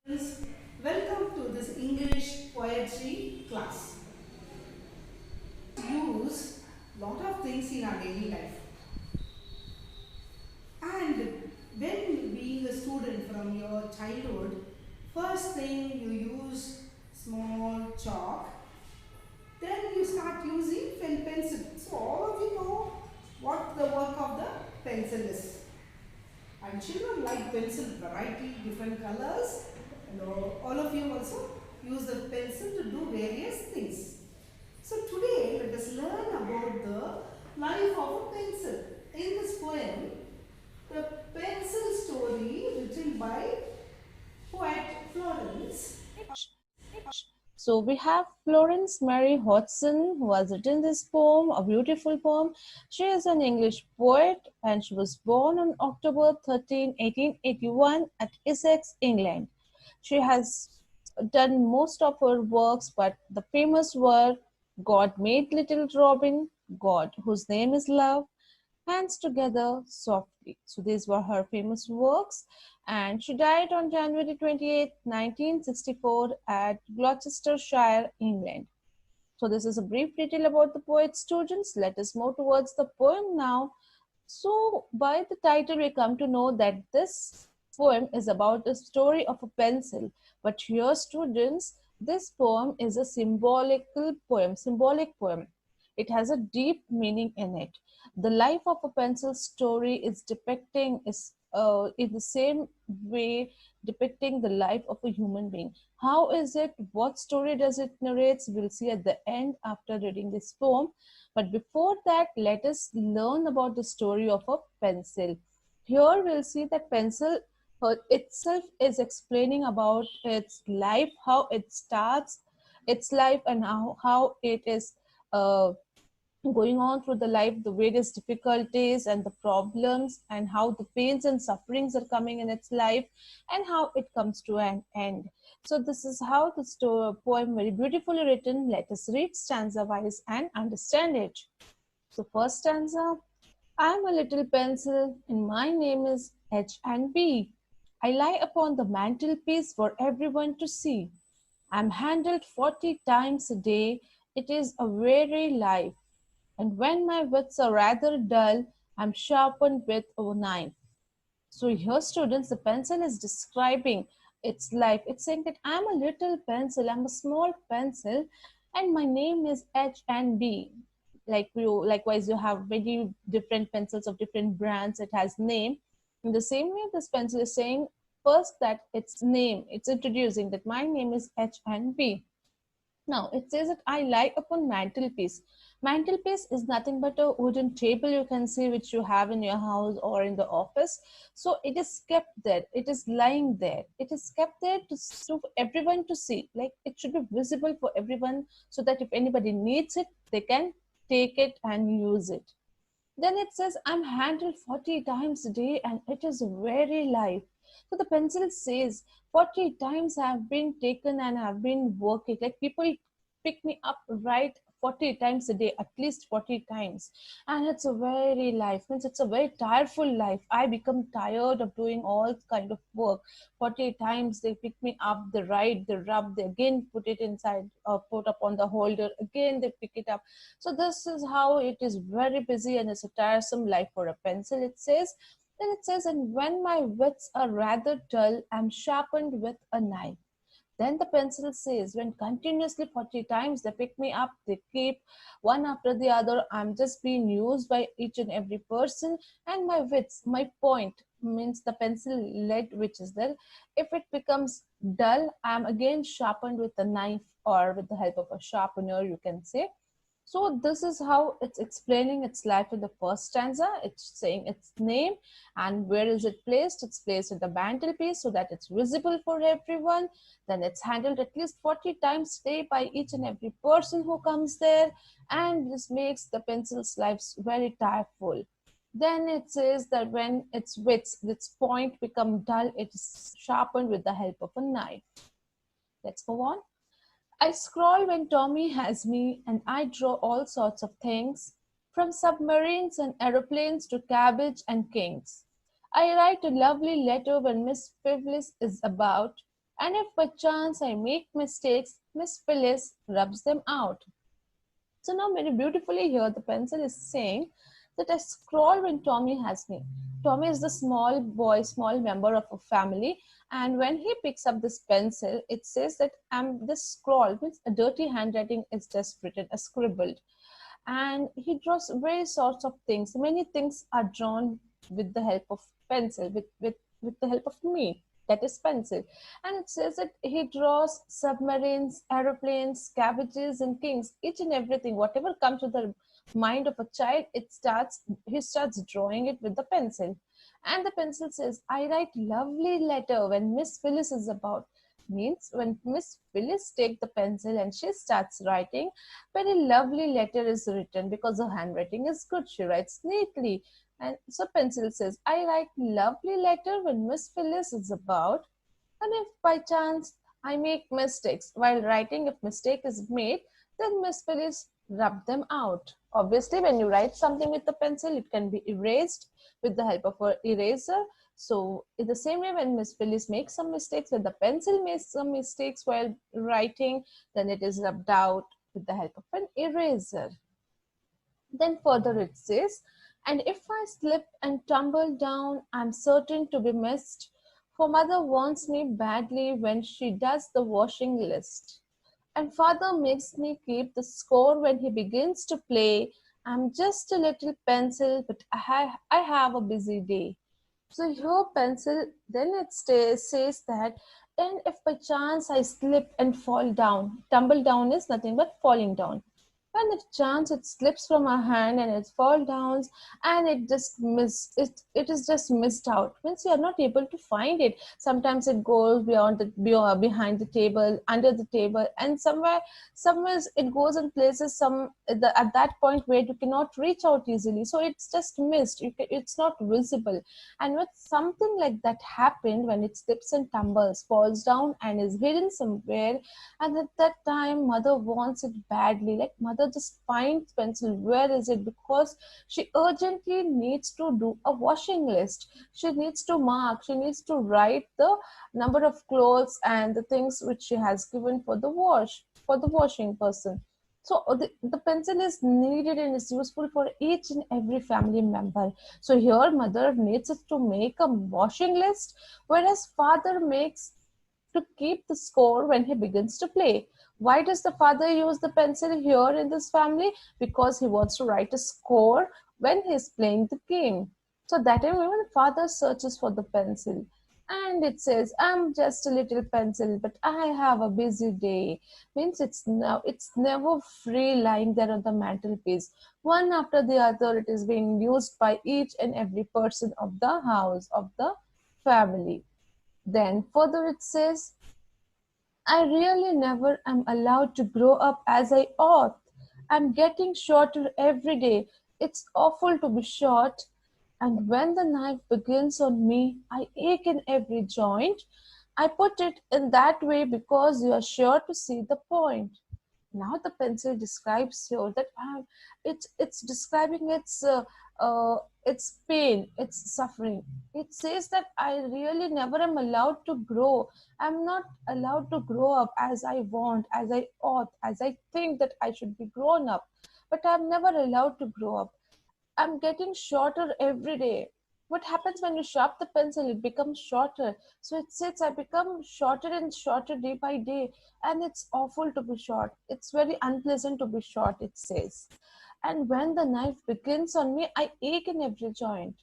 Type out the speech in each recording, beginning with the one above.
Friends, welcome to this English poetry class. Use lot of things in our daily life. And when being a student from your childhood, first thing you use small chalk, then you start using pencil. So all of you know what the work of the pencil is. And children like pencil variety, different colors. And all of you also use the pencil to do various things. So today let us learn about the life of a pencil. In this poem, the pencil story written by poet Florence. So we have Florence Mary Hodgson, who has written this poem, a beautiful poem. She is an English poet and she was born on October 13, 1881 at Essex, England. She has done most of her works, but the famous were God Made Little Robin, God Whose Name is Love, Hands Together Softly. So these were her famous works, and she died on January 28, 1964 at Gloucestershire, England. So this is a brief detail about the poet students. Let us move towards the poem now. So by the title, we come to know that this poem is about the story of a pencil. But here, students, this poem is a symbolic poem. It has a deep meaning in it. The life of a pencil story is depicting is in the same way depicting the life of a human being. How is it? What story does it narrate? We'll see at the end after reading this poem. But before that, let us learn about the story of a pencil. Here we'll see that pencil itself is explaining about its life, how it starts its life, and how it is uh, going on through the life, the various difficulties and the problems, and how the pains and sufferings are coming in its life, and how it comes to an end. So this is how the poem very beautifully written. Let us read stanza wise and understand it. So first stanza: I am a little pencil and my name is H and B. I lie upon the mantelpiece for everyone to see. I'm handled 40 times a day. It is a weary life. And when my wits are rather dull, I'm sharpened with a knife. So here, students, the pencil is describing its life. It's saying that I'm a little pencil, I'm a small pencil, and my name is H and B. Likewise, you have many different pencils of different brands. It has name. In the same way, this pencil is saying first that its name. It's introducing that my name is H and B. Now it says that I lie upon mantelpiece. Mantelpiece is nothing but a wooden table you can see which you have in your house or in the office. So it is kept there. It is lying there. It is kept there to everyone to see. Like it should be visible for everyone so that if anybody needs it, they can take it and use it. Then it says, I'm handled 40 times a day and it is very life. So the pencil says, 40 times I have been taken and I have been working. Like people pick me up right 40 times a day, at least 40 times. And it's a very life, means it's a very tireful life. I become tired of doing all kind of work. 40 times they pick me up, they ride, they rub, they again put it inside, put up on the holder, again they pick it up. So this is how it is very busy and it's a tiresome life for a pencil, it says. Then it says, and when my wits are rather dull, I'm sharpened with a knife. Then the pencil says, when continuously 40 times they pick me up, they keep one after the other, I'm just being used by each and every person, and my wits, my point, means the pencil lead which is there. If it becomes dull, I'm again sharpened with a knife or with the help of a sharpener, you can say. So this is how it's explaining its life in the first stanza. It's saying its name and where is it placed. It's placed at the mantelpiece so that it's visible for everyone. Then it's handled at least 40 times a day by each and every person who comes there. And this makes the pencil's lives very tireful. Then it says that when its wits, its point become dull, it is sharpened with the help of a knife. Let's go on. I scroll when Tommy has me, and I draw all sorts of things, from submarines and aeroplanes to cabbage and kings. I write a lovely letter when Miss Phyllis is about. And if by chance I make mistakes, Miss Phyllis rubs them out. So now very beautifully here the pencil is saying that I scroll when Tommy has me. Tommy is the small boy, small member of a family, and when he picks up this pencil, it says that I'm this scroll means a dirty handwriting is just written, a scribbled, and he draws various sorts of things. Many things are drawn with the help of pencil, with the help of me, that is pencil. And it says that he draws submarines, aeroplanes, cabbages, and kings, each and everything, whatever comes to the mind of a child, he starts drawing it with the pencil. And the pencil says, I write lovely letter when Miss Phyllis is about. Means when Miss Phyllis take the pencil and she starts writing, very lovely letter is written because her handwriting is good. She writes neatly. And so pencil says, I write lovely letter when Miss Phyllis is about. And if by chance I make mistakes while writing, if mistake is made, then Miss Phyllis rub them out. Obviously, when you write something with the pencil, it can be erased with the help of an eraser. So in the same way, when Miss Phyllis makes some mistakes, when the pencil makes some mistakes while writing, then it is rubbed out with the help of an eraser. Then further it says, and if I slip and tumble down, I'm certain to be missed, for mother wants me badly when she does the washing list. And father makes me keep the score when he begins to play. I'm just a little pencil, but I have a busy day. So here pencil, then it says that, and if by chance I slip and fall down, tumble down is nothing but falling down. And if chance it slips from our hand and it falls down and it is just missed out, means you are not able to find it. Sometimes it goes behind the table, under the table, and somewhere it goes in places at that point where you cannot reach out easily. So it's just missed. It's not visible. And when something like that happened, when it slips and tumbles, falls down and is hidden somewhere, and at that time mother wants it badly, like mother just finds pencil, where is it, because she urgently needs to do a washing list. She needs to mark, she needs to write the number of clothes and the things which she has given for the washing person. So the pencil is needed and is useful for each and every family member. So here mother needs it to make a washing list, whereas father makes to keep the score when he begins to play. Why does the father use the pencil here in this family? Because he wants to write a score when he is playing the game. So that time even father searches for the pencil. And it says, I'm just a little pencil, but I have a busy day. Means it's never free lying there on the mantelpiece. One after the other, it is being used by each and every person of the house, of the family. Then further it says, I really never am allowed to grow up as I ought. I'm getting shorter every day. It's awful to be short. And when the knife begins on me, I ache in every joint. I put it in that way because you are sure to see the point. Now the pencil describes here that it's describing its pain, its suffering. It says that I really never am allowed to grow. I'm not allowed to grow up as I want, as I ought, as I think that I should be grown up, but I'm never allowed to grow up. I'm getting shorter every day. What happens when you sharp the pencil? It becomes shorter. So it says I become shorter and shorter day by day. And it's awful to be short. It's very unpleasant to be short, it says. And when the knife begins on me, I ache in every joint.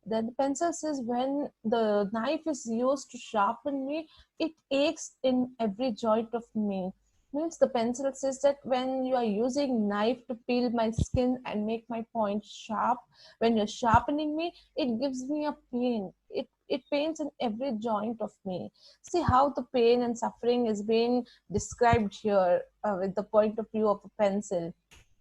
Then the pencil says when the knife is used to sharpen me, it aches in every joint of me. Means the pencil says that when you are using knife to peel my skin and make my point sharp, when you're sharpening me, it gives me a pain. It pains in every joint of me. See how the pain and suffering is being described here with the point of view of a pencil.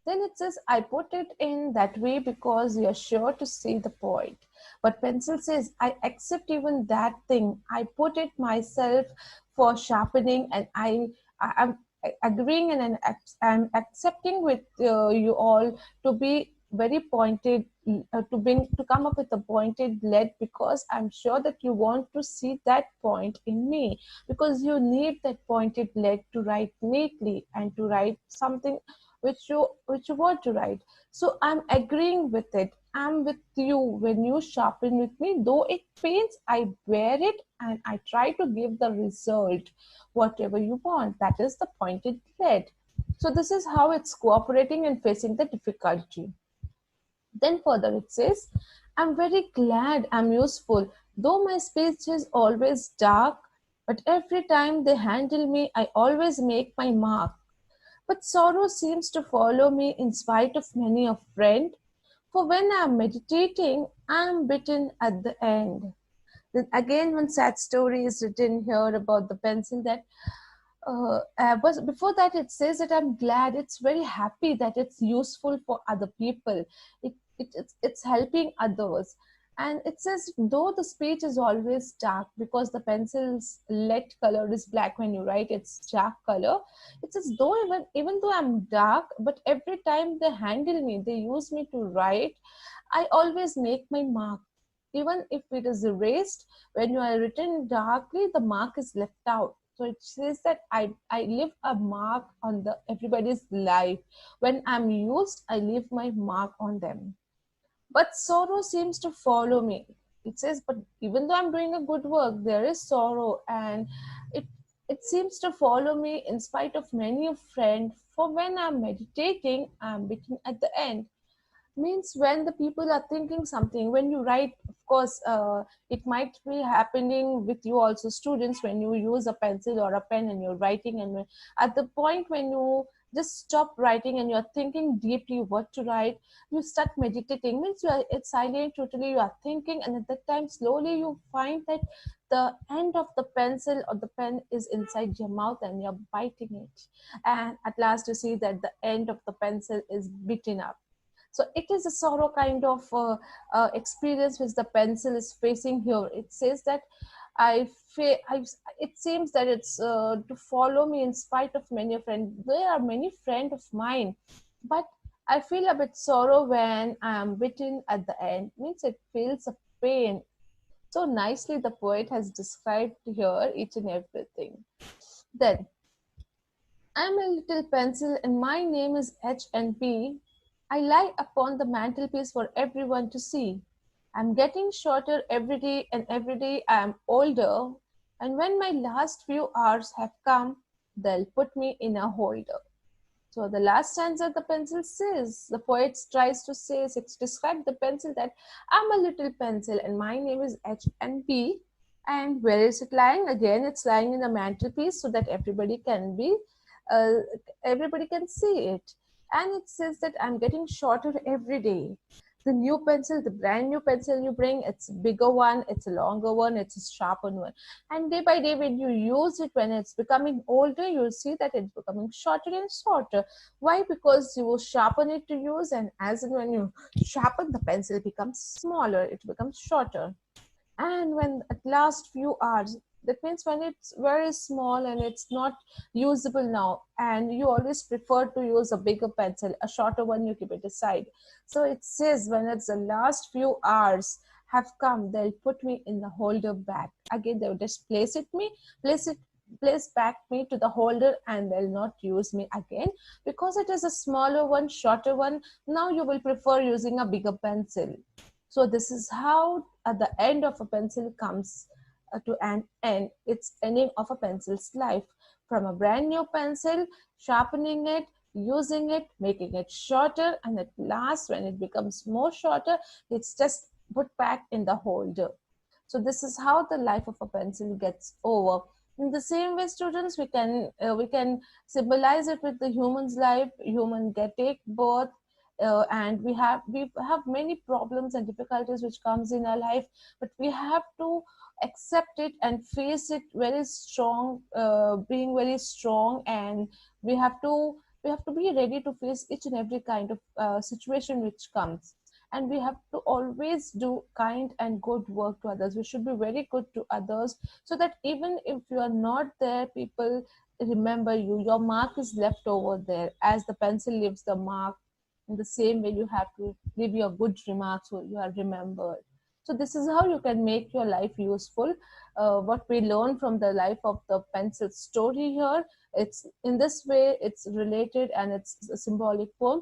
Then it says, I put it in that way because you're sure to see the point. But pencil says, I accept even that thing. I put it myself for sharpening, and I'm agreeing and I'm accepting with you all to be very pointed, to come up with a pointed lead, because I'm sure that you want to see that point in me, because you need that pointed lead to write neatly and to write something which you want to write. So I'm agreeing with it. I'm with you when you sharpen with me. Though it pains, I bear it and I try to give the result, whatever you want. That is the pointed lead. So this is how it's cooperating and facing the difficulty. Then further it says, I'm very glad I'm useful, though my speech is always dark, but every time they handle me, I always make my mark. But sorrow seems to follow me in spite of many a friend, for when I am meditating, I am bitten at the end. Then again, one sad story is written here about the pencil, that but before that it says that I'm glad, it's very happy that it's useful for other people. It's helping others. And it says, though the speech is always dark, because the pencil's lead color is black, when you write it's dark color. It says, though even though I'm dark, but every time they handle me, they use me to write, I always make my mark. Even if it is erased, when you are written darkly, the mark is left out. So it says that I leave a mark on the everybody's life. When I'm used, I leave my mark on them. But sorrow seems to follow me. It says, but even though I'm doing a good work, there is sorrow, and it it seems to follow me in spite of many a friend. For when I'm meditating, I'm bitten at the end. Means when the people are thinking something, when you write, of course, it might be happening with you also, students, when you use a pencil or a pen and you're writing, and at the point when you just stop writing and you're thinking deeply what to write, you start meditating. Means you are, it's silent totally, you are thinking, and at that time slowly you find that the end of the pencil or the pen is inside your mouth and you're biting it, and at last you see that the end of the pencil is bitten up. So it is a sorrow kind of experience which the pencil is facing here. It says that it seems that it's to follow me in spite of many friends. There are many friends of mine, but I feel a bit sorrow when I am bitten at the end. Means it feels a pain. So nicely the poet has described here each and everything. Then, I'm a little pencil and my name is H and P. I lie upon the mantelpiece for everyone to see. I'm getting shorter every day, and every day I am older. And when my last few hours have come, they'll put me in a holder. So the last stanza the pencil says, the poet tries to say, describe the pencil, that I'm a little pencil and my name is H and P. And where is it lying? Again, it's lying in the mantelpiece so that uh, everybody can see it. And it says that I'm getting shorter every day. The new pencil, the brand new pencil you bring, it's a bigger one, it's a longer one, it's a sharper one. And day by day, when you use it, when it's becoming older, you'll see that it's becoming shorter and shorter. Why? Because you will sharpen it to use, and as and when you sharpen, the pencil becomes smaller, it becomes shorter. And when at last few hours, that means when it's very small and it's not usable now, and you always prefer to use a bigger pencil, a shorter one you keep it aside. So it says, when it's the last few hours have come, they'll put me in the holder back again. They'll just place it place back me to the holder, and they'll not use me again, because it is a smaller one, shorter one. Now you will prefer using a bigger pencil. So this is how at the end of a pencil comes to an end. It's ending of a pencil's life. From a brand new pencil, sharpening it, using it, making it shorter, and at last when it becomes more shorter, it's just put back in the holder. So this is how the life of a pencil gets over. In the same way, students, we can symbolize it with the human's life. Human get take birth, and we have many problems and difficulties which comes in our life, but we have to accept it and face it very strong, being very strong, and we have to we have to be ready to face each and every kind of situation which comes. And we have to always do kind and good work to others. We should be very good to others, so that even if you are not there, people remember you. Your mark is left over there, as the pencil leaves the mark In the same way, you have to leave your good remarks so you are remembered. So this is how you can make your life useful. What we learn from the life of the pencil story here, it's in this way, it's related and it's a symbolic poem.